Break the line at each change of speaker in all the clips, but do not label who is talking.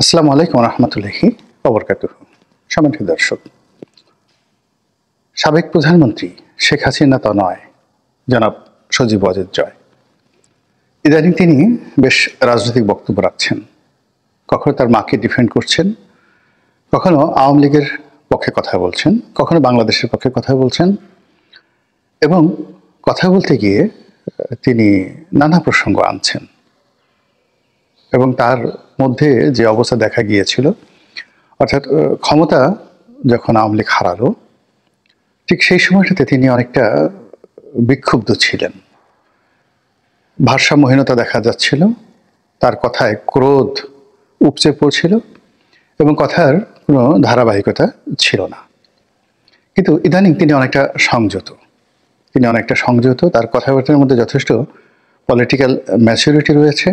আসসালামু আলাইকুম রহমতুল্লাহি ওবরকাতুহু। সম্মানিত দর্শক, সাবেক প্রধানমন্ত্রী শেখ হাসিনা তো নয়, জনাব সজীব ওয়াজেদ জয়। ইদানিং তিনি বেশ রাজনৈতিক বক্তব্য রাখছেন। কখনো তার মাকে ডিফেন্ড করছেন, কখনো আওয়ামী লীগের পক্ষে কথা বলছেন, কখনো বাংলাদেশের পক্ষে কথা বলছেন, এবং কথা বলতে গিয়ে তিনি নানা প্রসঙ্গ আনছেন। এবং তার মধ্যে যে অবস্থা দেখা গিয়েছিল, অর্থাৎ ক্ষমতা যখন আওয়ামী লীগ হারালো, ঠিক সেই সময়টাতে তিনি অনেকটা বিক্ষুব্ধ ছিলেন। ভারসাম্যহীনতা দেখা যাচ্ছিল, তার কথায় ক্রোধ উপচে পড়ছিল এবং কথার কোনো ধারাবাহিকতা ছিল না। কিন্তু ইদানিং তিনি অনেকটা সংযত, তার কথাবার্তার মধ্যে যথেষ্ট পলিটিক্যাল ম্যাচুরিটি রয়েছে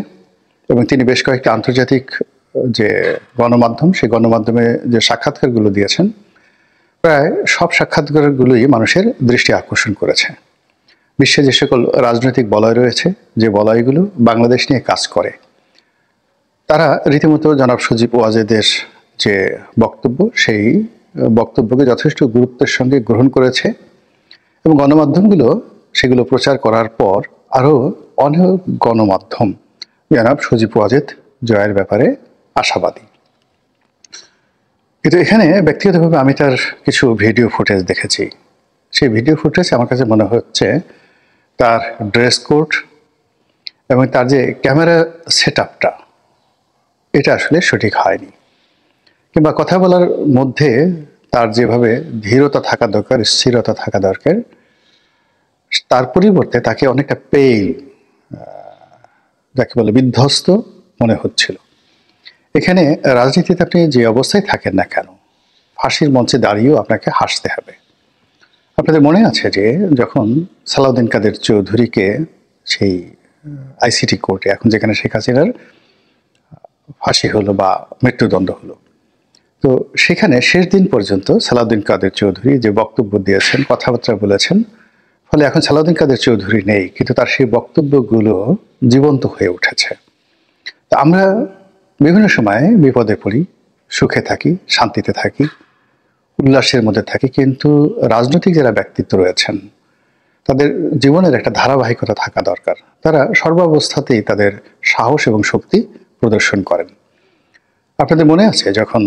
এবং তিনি বেশ কয়েকটি আন্তর্জাতিক যে গণমাধ্যম, সেই গণমাধ্যমে যে সাক্ষাৎকারগুলো দিয়েছেন, প্রায় সব সাক্ষাৎকারগুলোই মানুষের দৃষ্টি আকর্ষণ করেছে। বিশ্বে যে সকল রাজনৈতিক বলয় রয়েছে, যে বলয়গুলো বাংলাদেশ নিয়ে কাজ করে, তারা রীতিমতো জনাব সজীব ওয়াজেদের যে বক্তব্য, সেই বক্তব্যকে যথেষ্ট গুরুত্বের সঙ্গে গ্রহণ করেছে এবং গণমাধ্যমগুলো সেগুলো প্রচার করার পর আরও অনেক গণমাধ্যম জনাব সজীব ওয়াজেদ জয়ের ব্যাপারে আশাবাদী। কিন্তু এখানে ব্যক্তিগতভাবে আমি তার কিছু ভিডিও ফুটেজ দেখেছি। সেই ভিডিও ফুটেজ আমার কাছে মনে হচ্ছে তার ড্রেস কোড এবং তার যে ক্যামেরা সেট আপটা, এটা আসলে সঠিক হয়নি। কিংবা কথা বলার মধ্যে তার যেভাবে ধীরতা থাকা দরকার, স্থিরতা থাকা দরকার, তার পরিবর্তে তাকে অনেকটা যাকে বলে বিধ্বস্ত মনে হচ্ছিল। এখানে রাজনীতিতে আপনি যে অবস্থায় থাকেন না কেন, ফাঁসির মঞ্চে দাঁড়িয়েও আপনাকে হাসতে হবে। আপনাদের মনে আছে যে যখন সালাউদ্দিন কাদের চৌধুরীকে সেই আইসিটি কোর্টে, এখন যেখানে শেখ হাসিনার ফাঁসি হলো বা মৃত্যুদণ্ড হলো, তো সেখানে শেষ দিন পর্যন্ত সালাউদ্দিন কাদের চৌধুরী যে বক্তব্য দিয়েছেন, কথাবার্তা বলেছেন, ফলে এখন সালাউদ্দিন কাদের চৌধুরী নেই, কিন্তু তার সেই বক্তব্যগুলো জীবন্ত হয়ে উঠেছে। তা আমরা বিভিন্ন সময়ে বিপদে পড়ি, সুখে থাকি, শান্তিতে থাকি, উল্লাসের মধ্যে থাকি, কিন্তু রাজনৈতিক যারা ব্যক্তিত্ব রয়েছেন, তাদের জীবনের একটা ধারাবাহিকতা থাকা দরকার। তারা সর্বাবস্থাতেই তাদের সাহস এবং শক্তি প্রদর্শন করেন। আপনাদের মনে আছে যখন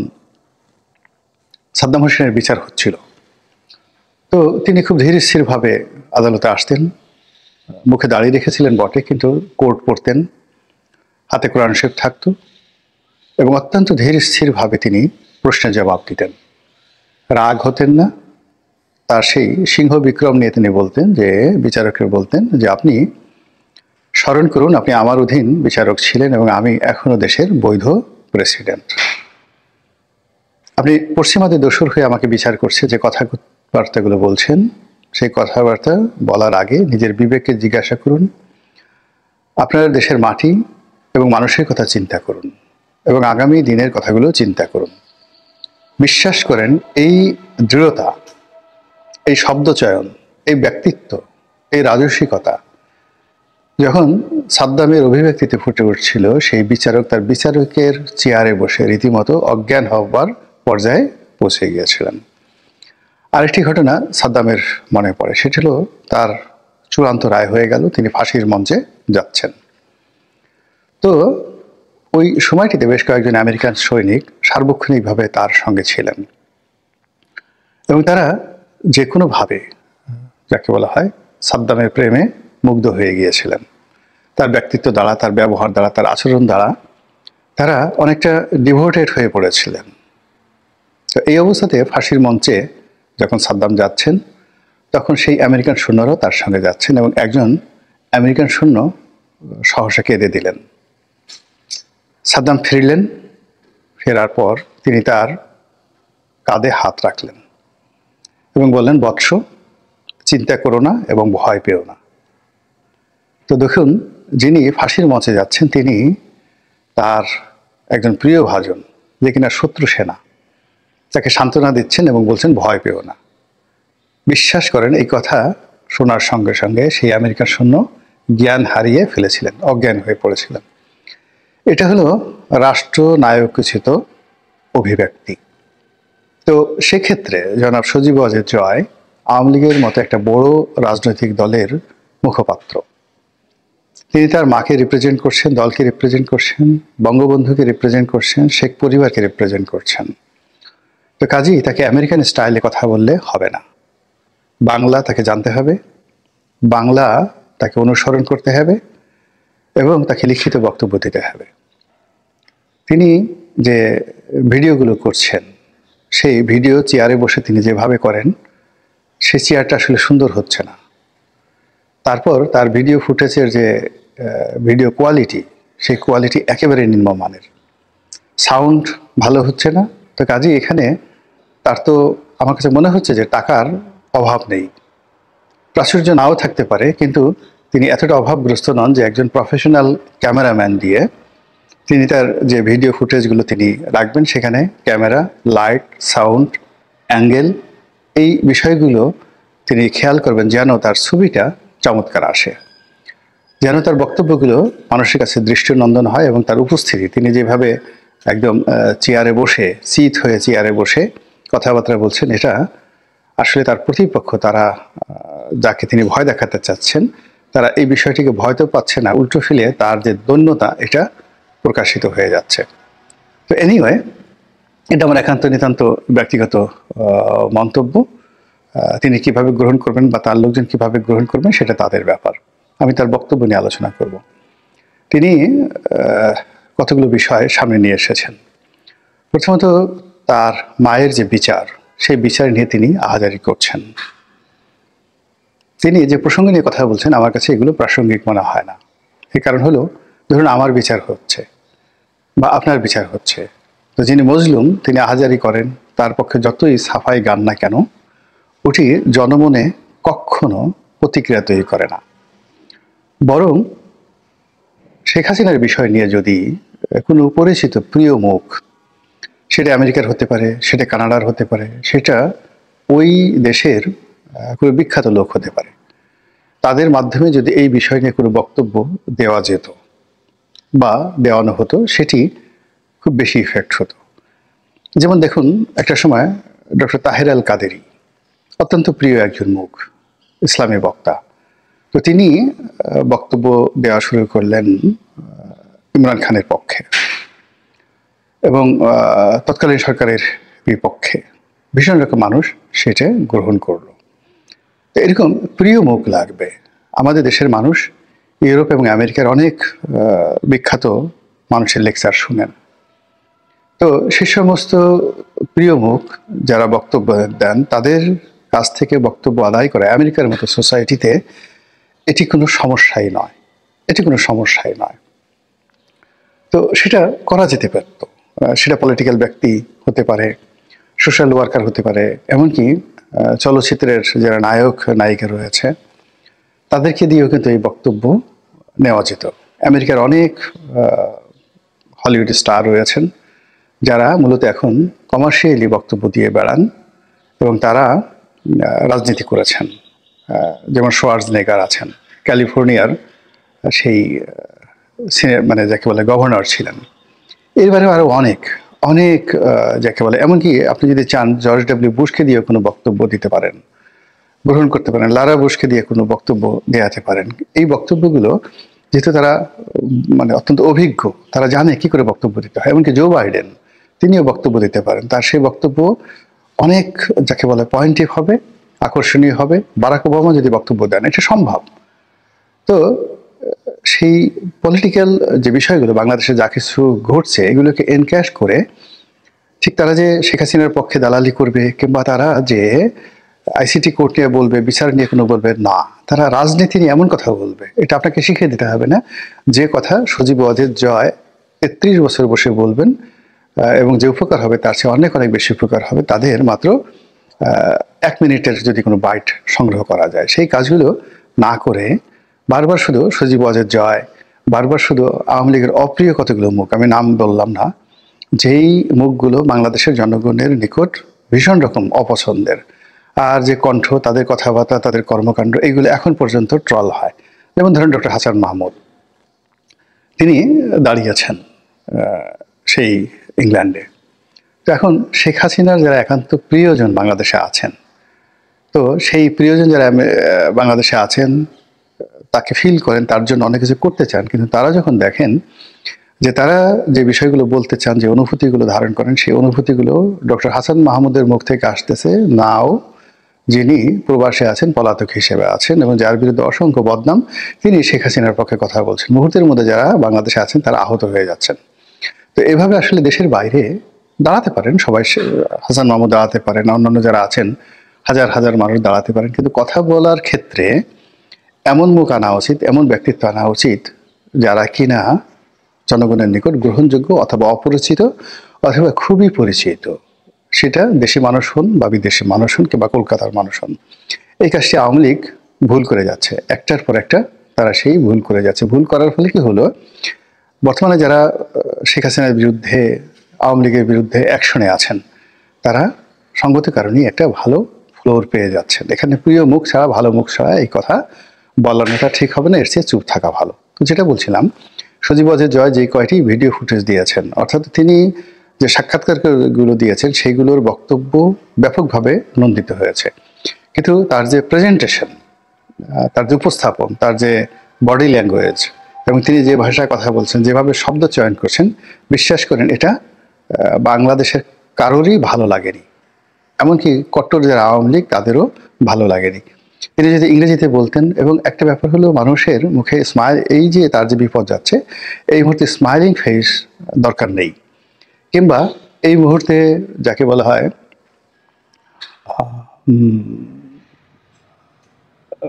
সাদ্দাম হোসেনের বিচার হচ্ছিল, তো তিনি খুব ধীর স্থিরভাবে আদালতে আসতেন, মুখে দাঁড়িয়ে রেখেছিলেন বটে, কিন্তু কোর্ট পড়তেন, হাতে কোরআন শরীফ থাকত এবং অত্যন্ত ধীর স্থিরভাবে তিনি প্রশ্নের জবাব দিতেন। রাগ হতেন না। তার সেই সিংহ বিক্রম নিয়ে তিনি বলতেন যে, বিচারককে বলতেন যে, আপনি স্মরণ করুন, আপনি আমার অধীন বিচারক ছিলেন এবং আমি এখনো দেশের বৈধ প্রেসিডেন্ট। আপনি পশ্চিমাদের দোসর হয়ে আমাকে বিচার করছে, যে কথাবার্তাগুলো বলছেন, সেই কথাবার্তা বলার আগে নিজের বিবেককে জিজ্ঞাসা করুন, আপনার দেশের মাটি এবং মানুষের কথা চিন্তা করুন এবং আগামী দিনের কথাগুলো চিন্তা করুন। বিশ্বাস করেন, এই দৃঢ়তা, এই শব্দচয়ন, এই ব্যক্তিত্ব, এই রাজস্বিকতা যখন সাদ্দামের অভিব্যক্তিতে ফুটে উঠছিল, সেই বিচারক তার বিচারকের চেয়ারে বসে রীতিমতো অজ্ঞান হবার পর্যায়ে পৌঁছে গিয়েছিলেন। আরেকটি ঘটনা সাদ্দামের মনে পড়ে, সেটি হলো তার চূড়ান্ত রায় হয়ে গেল, তিনি ফাঁসির মঞ্চে যাচ্ছেন। তো ওই সময়টিতে বেশ কয়েকজন আমেরিকান সৈনিক সার্বক্ষণিকভাবে তার সঙ্গে ছিলেন এবং তারা যে কোনোভাবে, যাকে বলা হয়, সাদ্দামের প্রেমে মুগ্ধ হয়ে গিয়েছিলেন। তার ব্যক্তিত্ব দ্বারা, তার ব্যবহার দ্বারা, তার আচরণ দ্বারা তারা অনেকটা ডিভোটেড হয়ে পড়েছিলেন। তো এই অবস্থাতে ফাঁসির মঞ্চে যখন সাদ্দাম যাচ্ছেন, তখন সেই আমেরিকান সৈন্যরাও তার সঙ্গে যাচ্ছেন এবং একজন আমেরিকান সৈন্য সহসা কেঁদে দিলেন। সাদ্দাম ফিরলেন। ফেরার পর তিনি তার কাঁধে হাত রাখলেন এবং বললেন, বৎস, চিন্তা করো না এবং ভয় পেও না। তো দেখুন, যিনি ফাঁসির মঞ্চে যাচ্ছেন, তিনি তার একজন প্রিয় ভাজন, যে কিনা শত্রু সেনা, তাকে সান্ত্বনা দিচ্ছেন এবং বলছেন, ভয় পেও না। বিশ্বাস করেন, এই কথা শোনার সঙ্গে সঙ্গে সেই আমেরিকান সৈন্য জ্ঞান হারিয়ে ফেলেছিলেন, অজ্ঞান হয়ে পড়েছিলেন। এটা হলো রাষ্ট্রনায়কোচিত অভিব্যক্তি। তো সেক্ষেত্রে জনাব সজীব ওয়াজেদ জয় আওয়ামী লীগের মতো একটা বড় রাজনৈতিক দলের মুখপাত্র। তিনি তার মাকে রিপ্রেজেন্ট করছেন, দলকে রিপ্রেজেন্ট করছেন, বঙ্গবন্ধুকে রিপ্রেজেন্ট করছেন, শেখ পরিবারকে রিপ্রেজেন্ট করছেন। তো কাজেই তাকে আমেরিকান স্টাইলে কথা বললে হবে না। বাংলা তাকে জানতে হবে, বাংলা তাকে অনুসরণ করতে হবে এবং তাকে লিখিত বক্তব্য দিতে হবে। তিনি যে ভিডিওগুলো করছেন, সেই ভিডিও চেয়ারে বসে তিনি যেভাবে করেন, সেই চেয়ারটা আসলে সুন্দর হচ্ছে না। তারপর তার ভিডিও ফুটেজের যে ভিডিও কোয়ালিটি, সেই কোয়ালিটি একেবারে নিম্নমানের, সাউন্ড ভালো হচ্ছে না। তো কাজেই এখানে তার তো আমার কাছে মনে হচ্ছে যে টাকার অভাব নেই। প্রাচুর্য নাও থাকতে পারে, কিন্তু তিনি এতটা অভাবগ্রস্ত নন যে একজন প্রফেশনাল ক্যামেরাম্যান দিয়ে তিনি তার যে ভিডিও ফুটেজগুলো তিনি রাখবেন, সেখানে ক্যামেরা, লাইট, সাউন্ড, অ্যাঙ্গেল, এই বিষয়গুলো তিনি খেয়াল করবেন যেন তার ছবিটা চমৎকার আসে, যেন তার বক্তব্যগুলো মানুষের কাছে দৃষ্টিনন্দন হয় এবং তার উপস্থিতি, তিনি যেভাবে একদম চেয়ারে বসে, চিত হয়ে চেয়ারে বসে কথাবার্তা বলছেন, এটা আসলে তার প্রতিপক্ষ, তারা যাকে তিনি ভয় দেখাতে চাচ্ছেন, তারা এই বিষয়টিকে ভয় তো পাচ্ছে না, উল্টো ফেলে তার যে দৈন্যতা, এটা প্রকাশিত হয়ে যাচ্ছে। তো এনিওয়ে, এটা আমার একান্ত নিতান্ত ব্যক্তিগত মন্তব্য। তিনি কিভাবে গ্রহণ করবেন বা তার লোকজন কিভাবে গ্রহণ করবেন, সেটা তাদের ব্যাপার। আমি তার বক্তব্য নিয়ে আলোচনা করব। তিনি কতগুলো বিষয় সামনে নিয়ে এসেছেন। প্রথমত, তার মায়ের যে বিচার, সেই বিচার নিয়ে তিনি আহাজারি করছেন। তিনি যে প্রসঙ্গ নিয়ে কথা বলছেন, আমার কাছে এগুলো প্রাসঙ্গিক মনে হয় না। এর কারণ হলো, ধরুন আমার বিচার হচ্ছে বা আপনার বিচার হচ্ছে, তো যিনি মজলুম তিনি আহাজারি করেন, তার পক্ষে যতই সাফাই গান না কেন, ওটি জনমনে কখনো প্রতিক্রিয়া তৈরি করে না। বরং শেখ হাসিনার বিষয় নিয়ে যদি কোনো পরিচিত প্রিয় মুখ, সেটা আমেরিকার হতে পারে, সেটা কানাডার হতে পারে, সেটা ওই দেশের কোনো বিখ্যাত লোক হতে পারে, তাদের মাধ্যমে যদি এই বিষয় নিয়ে কোনো বক্তব্য দেওয়া যেত বা দেওয়ানো হতো, সেটি খুব বেশি ইফেক্ট হতো। যেমন দেখুন, একটা সময় ডক্টর তাহের আল কাদেরী অত্যন্ত প্রিয় একজন মুখ, ইসলামী বক্তা। তো তিনি বক্তব্য দেওয়া শুরু করলেন ইমরান খানের পক্ষে এবং তৎকালীন সরকারের বিপক্ষে। ভীষণ রকম মানুষ সেটা গ্রহণ করলো। তো এরকম প্রিয় মুখ লাগবে। আমাদের দেশের মানুষ ইউরোপ এবং আমেরিকার অনেক বিখ্যাত মানুষের লেকচার শুনেন। তো সে সমস্ত প্রিয় মুখ যারা বক্তব্য দেন, তাদের কাছ থেকে বক্তব্য আদায় করে আমেরিকার মতো সোসাইটিতে এটি কোনো সমস্যাই নয়, এটি কোনো সমস্যাই নয়। তো সেটা করা যেতে পারত। সেটা পলিটিক্যাল ব্যক্তি হতে পারে, সোশ্যাল ওয়ার্কার হতে পারে, এমনকি চলচ্চিত্রের যারা নায়ক নায়িকা রয়েছে, তাদেরকে দিয়েও কিন্তু এই বক্তব্য নেওয়া যেত। আমেরিকার অনেক হলিউড স্টার রয়েছেন যারা মূলত এখন কমার্শিয়ালি বক্তব্য দিয়ে বেড়ান এবং তারা রাজনীতি করেছেন। যেমন শোয়ার্জনেগার আছেন, ক্যালিফোর্নিয়ার সেই মানে যাকে বলে গভর্নর ছিলেন। এরবারে আরও অনেক অনেক যাকে বলে, এমনকি আপনি যদি চান জর্জ ডব্লিউ বুশকে দিয়ে কোনো বক্তব্য দিতে পারেন, গ্রহণ করতে পারেন, লারা বুশকে দিয়ে কোনো বক্তব্য দেওয়াতে পারেন। এই বক্তব্যগুলো যেহেতু তারা মানে অত্যন্ত অভিজ্ঞ, তারা জানে কি করে বক্তব্য দিতে হয়। এমনকি জো বাইডেন তিনিও বক্তব্য দিতে পারেন, তার সেই বক্তব্য অনেক যাকে বলে পয়েন্টিভ হবে, আকর্ষণীয় হবে। বারাক ওবামা যদি বক্তব্য দেন, এটা সম্ভব। তো সেই পলিটিক্যাল যে বিষয়গুলো বাংলাদেশে যা কিছু ঘটছে, এগুলোকে এনক্যাশ করে ঠিক তারা যে শেখ হাসিনার পক্ষে দালালি করবে, কিংবা তারা যে আইসিটি কোর্ট নিয়ে বলবে, বিচার নিয়ে কোনো বলবে না, তারা রাজনীতি নিয়ে এমন কথা বলবে, এটা আপনাকে শিখিয়ে দিতে হবে না। যে কথা সজীব ওয়াজেদ জয় ৩৩ বছর বসে বলবেন এবং যে উপকার হবে তার চেয়ে অনেক অনেক বেশি উপকার হবে তাদের, মাত্র 1 মিনিটের যদি কোনো বাইট সংগ্রহ করা যায়। সেই কাজগুলো না করে বারবার শুধু সজীব ওয়াজেদ জয়, বারবার শুধু আওয়ামী লীগের অপ্রিয় কতগুলো মুখ, আমি নাম বললাম না, যেই মুখগুলো বাংলাদেশের জনগণের নিকট ভীষণ রকম অপছন্দের, আর যে কণ্ঠ, তাদের কথাবার্তা, তাদের কর্মকাণ্ড, এগুলো এখন পর্যন্ত ট্রল হয়। যেমন ধরেন ডক্টর হাসান মাহমুদ, তিনি দাঁড়িয়েছেন, সেই ইংল্যান্ডে। তো এখন শেখ হাসিনার যারা একান্ত প্রিয়জন বাংলাদেশে আছেন, তো সেই প্রিয়জন যারা বাংলাদেশে আছেন তাকে ফিল করেন, তার জন্য অনেক কিছু করতে চান, কিন্তু তারা যখন দেখেন যে তারা যে বিষয়গুলো বলতে চান, যে অনুভূতিগুলো ধারণ করেন, সেই অনুভূতিগুলো ডক্টর হাসান মাহমুদের মুখ থেকে আসতেছে নাও, যিনি প্রবাসে আছেন, পলাতক হিসেবে আছেন এবং যার বিরুদ্ধে অসংখ্য বদনাম, তিনি শেখ হাসিনার পক্ষে কথা বলছেন। মুহূর্তের মধ্যে যারা বাংলাদেশে আছেন তারা আহত হয়ে যাচ্ছেন। তো এভাবে আসলে দেশের বাইরে দাঁড়াতে পারেন সবাই, হাসান মাহমুদ দাঁড়াতে পারেন, অন্যান্য যারা আছেন হাজার হাজার মানুষ দাঁড়াতে পারেন, কিন্তু কথা বলার ক্ষেত্রে এমন মুখ আনা উচিত, এমন ব্যক্তিত্ব আনা উচিত যারা কিনা জনগণের নিকট গ্রহণযোগ্য অথবা অপরিচিত অথবা খুবই পরিচিত, সেটা দেশি মানুষ হন বা বিদেশি মানুষ হন কিংবা কলকাতার মানুষ হন। এই কাজটি আওয়ামী লীগ ভুল করে যাচ্ছে, একটার পর একটা তারা সেই ভুল করে যাচ্ছে। ভুল করার ফলে কি হলো, বর্তমানে যারা শেখ হাসিনার বিরুদ্ধে, আওয়ামী লীগের বিরুদ্ধে অ্যাকশনে আছেন, তারা সঙ্গত কারণেই একটা ভালো ফ্লোর পেয়ে যাচ্ছেন। এখানে প্রিয় মুখ ছাড়া, ভালো মুখ ছাড়া এই কথা বলানোটা ঠিক হবে না, এর চেয়ে চুপ থাকা ভালো। তো যেটা বলছিলাম, সজীব ওয়াজেদ জয় যে কয়টি ভিডিও ফুটেজ দিয়েছেন, অর্থাৎ তিনি যে সাক্ষাৎকারগুলো দিয়েছেন সেইগুলোর বক্তব্য ব্যাপকভাবে নন্দিত হয়েছে, কিন্তু তার যে প্রেজেন্টেশন, তার যে উপস্থাপন, তার যে বডি ল্যাঙ্গুয়েজ এবং তিনি যে ভাষায় কথা বলছেন, যেভাবে শব্দ চয়ন করছেন, বিশ্বাস করেন এটা বাংলাদেশের কারোরই ভালো লাগেনি, এমনকি কট্টর যারা আওয়ামী লীগ তাদেরও ভালো লাগেনি। তিনি যদি ইংরেজিতে বলতেন, এবং একটা ব্যাপার হলো মানুষের মুখে স্মাইল, এই যে তার যে বিপদ যাচ্ছে এই মুহূর্তে স্মাইলিং ফেস দরকার নেই, কিংবা এই মুহূর্তে যাকে বলা হয়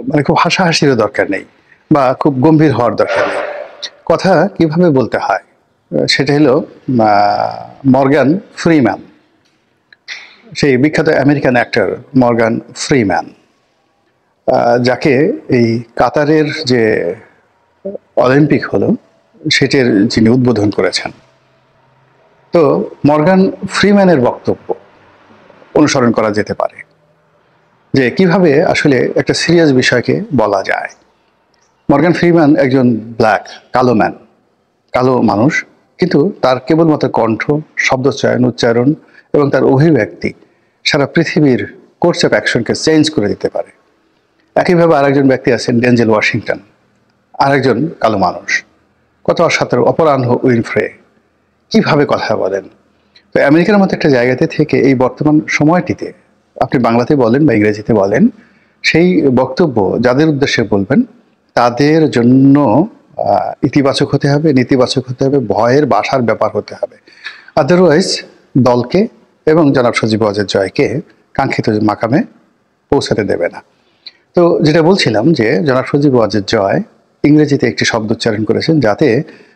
মানে খুব হাসাহাসিরও দরকার নেই বা খুব গম্ভীর হওয়ার দরকার নেই। কথা কিভাবে বলতে হয় সেটা হলো মর্গান ফ্রিম্যান, সেই বিখ্যাত আমেরিকান অ্যাক্টর মর্গান ফ্রিম্যান, যাকে এই কাতারের যে অলিম্পিক হলো সেটির যিনি উদ্বোধন করেছেন। তো মর্গান ফ্রিম্যানের বক্তব্য অনুসরণ করা যেতে পারে যে কিভাবে আসলে একটা সিরিয়াস বিষয়কে বলা যায়। মর্গান ফ্রিম্যান একজন ব্ল্যাক, কালো ম্যান, কালো মানুষ, কিন্তু তার কেবলমাত্র কণ্ঠ, শব্দচয়ন, উচ্চারণ এবং তার অভিব্যক্তি সারা পৃথিবীর কোর্স অফ অ্যাকশনকে চেঞ্জ করে দিতে পারে। একইভাবে আরেকজন ব্যক্তি আছেন ডেনজেল ওয়াশিংটন, আরেকজন কালো মানুষ, কত অসাধারণ। অপরাহ্ন উইনফ্রে কিভাবে কথা বলেন। তো আমেরিকার মতো একটা জায়গাতে থেকে এই বর্তমান সময়টিতে আপনি বাংলাতে বলেন বা ইংরেজিতে বলেন, সেই বক্তব্য যাদের উদ্দেশ্যে বলবেন তাদের জন্য ইতিবাচক হতে হবে, নেতিবাচক হতে হবে, ভয়ের বাসার ব্যাপার হতে হবে। আদারওয়াইজ দলকে এবং জনাব সজীব ওয়াজেদ জয়কে কাঙ্ক্ষিত মাকামে পৌঁছাতে দেবে না। তো যেটা বলছিলাম যে জনাব সজীব ওয়াজেদ জয় ইংরেজিতে একটি শব্দ উচ্চারণ করেছেন, যাতে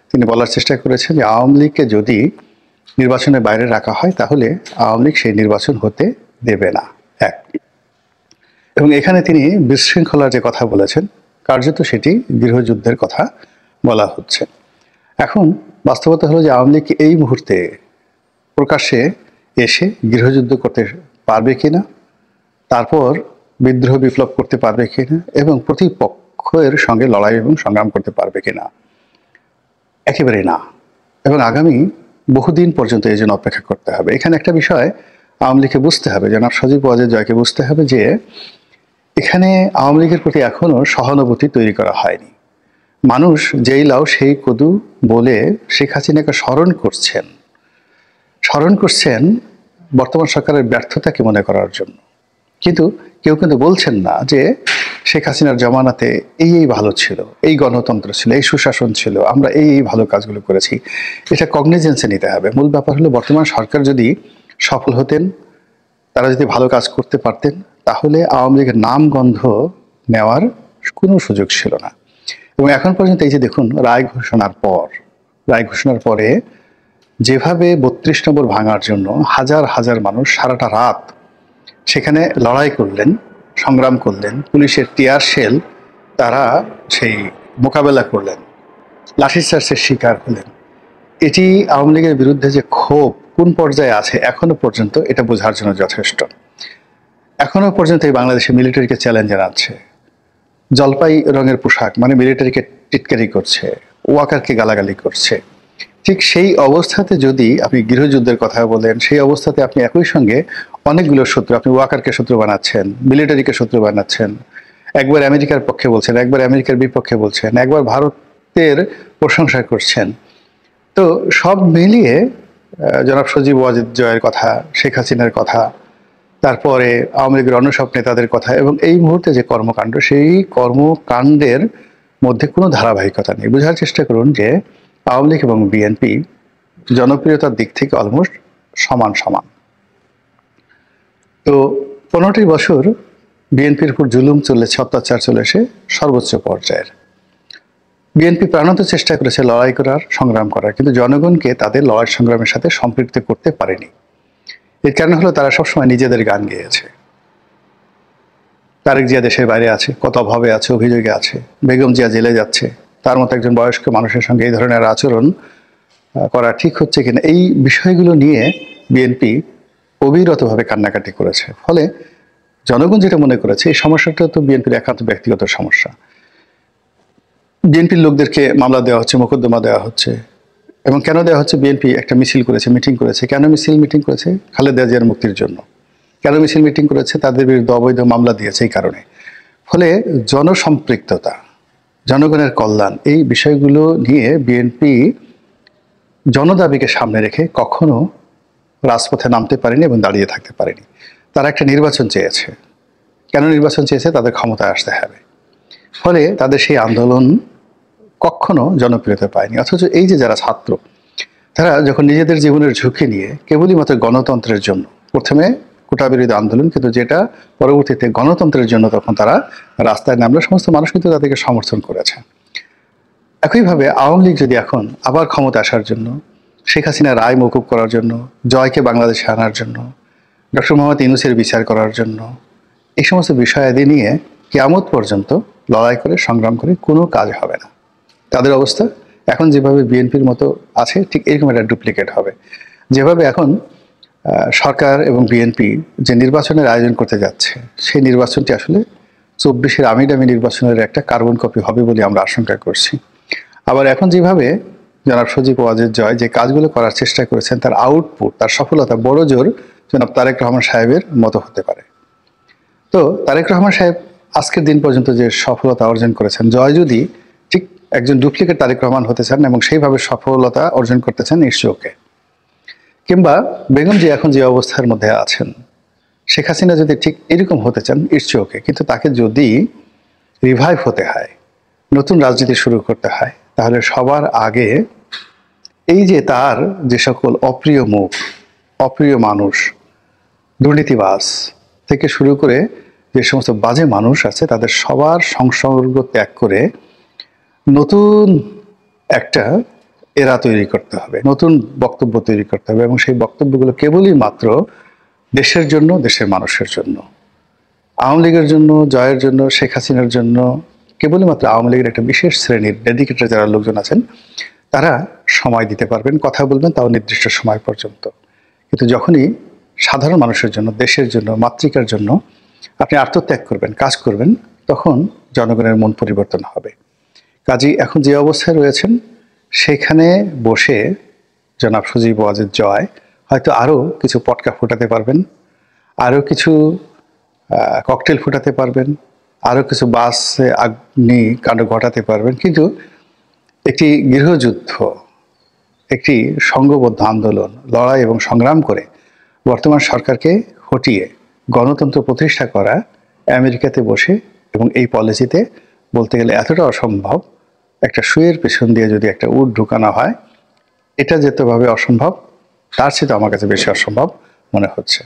তিনি বলার চেষ্টা করেছেন যে আওয়ামী লীগকে যদি নির্বাচনের বাইরে রাখা হয় তাহলে আওয়ামী লীগ সেই নির্বাচন হতে দেবে না, এক। এবং এখানে তিনি বিশৃঙ্খলার যে কথা বলেছেন, কার্যত সেটি গৃহযুদ্ধের কথা বলা হচ্ছে। এখন বাস্তবতা হলো যে আওয়ামী লীগ এই মুহূর্তে প্রকাশ্যে এসে গৃহযুদ্ধ করতে পারবে কিনা, তারপর বিদ্রোহ বিপ্লব করতে পারবে কিনা এবং প্রতিপক্ষের সঙ্গে লড়াই এবং সংগ্রাম করতে পারবে কিনা, একেবারেই না। এবং আগামী বহুদিন পর্যন্ত এই জন্য অপেক্ষা করতে হবে। এখানে একটা বিষয় আওয়ামী লীগকে বুঝতে হবে, জনাব সজীব ওয়াজেদ জয়কে বুঝতে হবে যে এখানে আওয়ামী লীগের প্রতি এখনো সহানুভূতি তৈরি করা হয়নি। মানুষ যেই লাউ সেই কদু বলে শেখ হাসিনাকে স্মরণ করছেন বর্তমান সরকারের ব্যর্থতাকে মনে করার জন্য, কিন্তু কেউ কিন্তু বলছেন না যে শেখ হাসিনার জমানাতে এই ভালো ছিল, এই গণতন্ত্র ছিল, এই সুশাসন ছিল, আমরা এই ভালো কাজগুলো করেছি। এটা কগনিজেন্সে নিতে হবে। মূল ব্যাপার হলো বর্তমান সরকার যদি সফল হতেন, তারা যদি ভালো কাজ করতে পারতেন, তাহলে আওয়ামী লীগের নাম গন্ধ নেওয়ার কোনো সুযোগ ছিল না। এবং এখন পর্যন্ত এই যে দেখুন, রায় ঘোষণার পরে যেভাবে ৩২ নম্বর ভাঙার জন্য হাজার হাজার মানুষ সারাটা রাত সেখানে লড়াই করলেন, সংগ্রাম করলেন, পুলিশের টিয়ার শেল তারা সেই মোকাবেলা করলেন, লাঠিচার্জের শিকার হলেন, এটি আওয়ামী লীগের বিরুদ্ধে যে ক্ষোভ কোন পর্যায়ে আছে এখনো পর্যন্ত এটা বোঝার জন্য যথেষ্ট। এখনো পর্যন্ত এই বাংলাদেশে মিলিটারিকে চ্যালেঞ্জ জানাচ্ছে, জলপাই রঙের পোশাক মানে মিলিটারিকে টিটকারি করছে, ওয়াকারকে গালাগালি করছে, ঠিক সেই অবস্থাতে যদি আপনি গৃহযুদ্ধের কথা বলেন, সেই অবস্থাতে আপনি একই সঙ্গে অনেকগুলো শত্রু, আপনি ওয়াকারকে শত্রু বানাচ্ছেন, মিলিটারিকে শত্রু বানাচ্ছেন, একবার আমেরিকার পক্ষে বলছেন, একবার আমেরিকার বিপক্ষে বলছেন, একবার ভারতের প্রশংসা করছেন। তো সব মিলিয়ে জনাব সজীব ওয়াজেদ জয়ের কথা, শেখ হাসিনার কথা, তারপরে আওয়ামী লীগের অন্য সব নেতাদের কথা এবং এই মুহূর্তে যে কর্মকাণ্ড, সেই কর্মকাণ্ডের মধ্যে কোনো ধারাবাহিকতা নেই। বোঝার চেষ্টা করুন যে আওয়ামী লীগ এবং বিএনপি জনপ্রিয়তার দিক থেকে অলমোস্ট সমান সমান। তো 15টি বছর বিএনপির উপর জুলুম চলেছে, অত্যাচার চলেছে সর্বোচ্চ পর্যায়ের। বিএনপি প্রাণান্ত চেষ্টা করেছে লড়াই করার, সংগ্রাম করার, কিন্তু জনগণকে তাদের লড়াই সংগ্রামের সাথে সম্পৃক্ত করতে পারেনি। এর কারণ হলো তারা সবসময় নিজেদের গান গেয়েছে। তারেক জিয়া দেশের বাইরে আছে, কত অভাবে আছে, অভিযোগে আছে, বেগম জিয়া জেলে যাচ্ছে, তার মতো একজন বয়স্ক মানুষের সঙ্গে এই ধরনের আচরণ করা ঠিক হচ্ছে কিনা, এই বিষয়গুলো নিয়ে বিএনপি অবিরতভাবে কান্নাকাটি করেছে। ফলে জনগণ যেটা মনে করেছে এই সমস্যাটা তো বিএনপির একান্ত ব্যক্তিগত সমস্যা। বিএনপির লোকদেরকে মামলা দেওয়া হচ্ছে, মোকদ্দমা দেওয়া হচ্ছে। এবং কেন দেওয়া হচ্ছে? বিএনপি একটা মিছিল করেছে, মিটিং করেছে। কেন মিটিং করেছে? খালেদা জিয়ার মুক্তির জন্য। কেন মিটিং করেছে? তাদের বিরুদ্ধে অবৈধ মামলা দিয়েছে এই কারণে। ফলে জনসম্পৃক্ততা, জনগণের কল্যাণ, এই বিষয়গুলো নিয়ে বিএনপি জনদাবিকে সামনে রেখে কখনো রাজপথে নামতে পারেনি এবং দাঁড়িয়ে থাকতে পারেনি। তারা একটা নির্বাচন চেয়েছে। কেন নির্বাচন চেয়েছে? তাদের ক্ষমতায় আসতে হবে। ফলে তাদের সেই আন্দোলন কখনো জনপ্রিয়তা পায়নি। অথচ এই যে যারা ছাত্র, তারা যখন নিজেদের জীবনের ঝুঁকি নিয়ে কেবলই মাত্র গণতন্ত্রের জন্য, প্রথমে কোটা বিরোধী আন্দোলন, কিন্তু যেটা পরবর্তীতে গণতন্ত্রের জন্য, তখন তারা রাস্তায় নামলে সমস্ত মানুষ কিন্তু তাদেরকে সমর্থন করেছে। একইভাবে আওয়ামী লীগ যদি এখন আবার ক্ষমতা আসার জন্য, শেখ হাসিনার রায় মওকুফ করার জন্য, জয়কে বাংলাদেশে আনার জন্য, ডক্টর মোহাম্মদ ইউনূসের বিচার করার জন্য, এই সমস্ত বিষয়াদি নিয়ে কিয়ামত পর্যন্ত লড়াই করে, সংগ্রাম করে কোনো কাজ হবে না। তাদের অবস্থা এখন যেভাবে বিএনপির মতো আছে, ঠিক এরকম একটা ডুপ্লিকেট হবে। যেভাবে এখন সরকার এবং বিএনপি যে নির্বাচনের আয়োজন করতে যাচ্ছে, সেই নির্বাচনটি আসলে 24-এর আমিডামি নির্বাচনের একটা কার্বন কপি হবে বলে আমরা আশঙ্কা করছি। আবার এখন যেভাবে জনাব সজীব ওয়াজেদ জয় যে কাজগুলো করার চেষ্টা করেছেন, তার আউটপুট, তার সফলতা বড় জোর জনাব তারেক রহমান সাহেবের মতো হতে পারে। তো তারেক রহমান সাহেব আজকের দিন পর্যন্ত যে সফলতা অর্জন করেছেন, জয় যদি ঠিক একজন ডুপ্লিকেট তারেক রহমান হতে চান এবং সেইভাবে সফলতা অর্জন করতে চান, ইটস ওকে। কিংবা বেগম জি এখন যে অবস্থার মধ্যে আছেন, শেখ হাসিনা যদি ঠিক এরকম হতে চান, ইটস ওকে। কিন্তু তাকে যদি রিভাইভ হতে হয়, নতুন রাজনীতি শুরু করতে হয়, তাহলে সবার আগে এই যে তার যে সকল অপ্রিয় মুখ, অপ্রিয় মানুষ, দুর্নীতিবাজ থেকে শুরু করে যে সমস্ত বাজে মানুষ আছে, তাদের সবার সংসর্গ ত্যাগ করে নতুন একটা এরা তৈরি করতে হবে, নতুন বক্তব্য তৈরি করতে হবে। এবং সেই বক্তব্যগুলো কেবলই মাত্র দেশের জন্য, দেশের মানুষের জন্য। আওয়ামী লীগের জন্য, জয়ের জন্য, শেখ হাসিনার জন্য কেবলই মাত্র আওয়ামী লীগের একটা বিশেষ শ্রেণীর ডেডিকেটেড যারা লোকজন আছেন, তারা সময় দিতে পারবেন, কথা বলবেন, তাও নির্দিষ্ট সময় পর্যন্ত। কিন্তু যখনই সাধারণ মানুষের জন্য, দেশের জন্য, মাতৃকার জন্য আপনি আত্মত্যাগ করবেন, কাজ করবেন, তখন জনগণের মন পরিবর্তন হবে। কাজেই এখন যে অবস্থায় রয়েছেন, সেখানে বসে জনাব সজীব ওয়াজেদ জয় হয়তো আরও কিছু পটকা ফোটাতে পারবেন, আরও কিছু ককটেল ফোটাতে পারবেন, আরও কিছু বাসে আগ্নি কাণ্ড ঘটাতে পারবেন। কিন্তু একটি গৃহযুদ্ধ, একটি সংঘবদ্ধ আন্দোলন, লড়াই এবং সংগ্রাম করে বর্তমান সরকারকে হটিয়ে গণতন্ত্র প্রতিষ্ঠা করা আমেরিকাতে বসে এবং এই পলিসিতে বলতে গেলে এতটা অসম্ভব। একটা শুয়ের পেছন দিয়ে যদি একটা উট ঢুকানো হয়, এটা যেতেভাবে অসম্ভব, তার চেয়ে আমার কাছে বেশি অসম্ভব মনে হচ্ছে।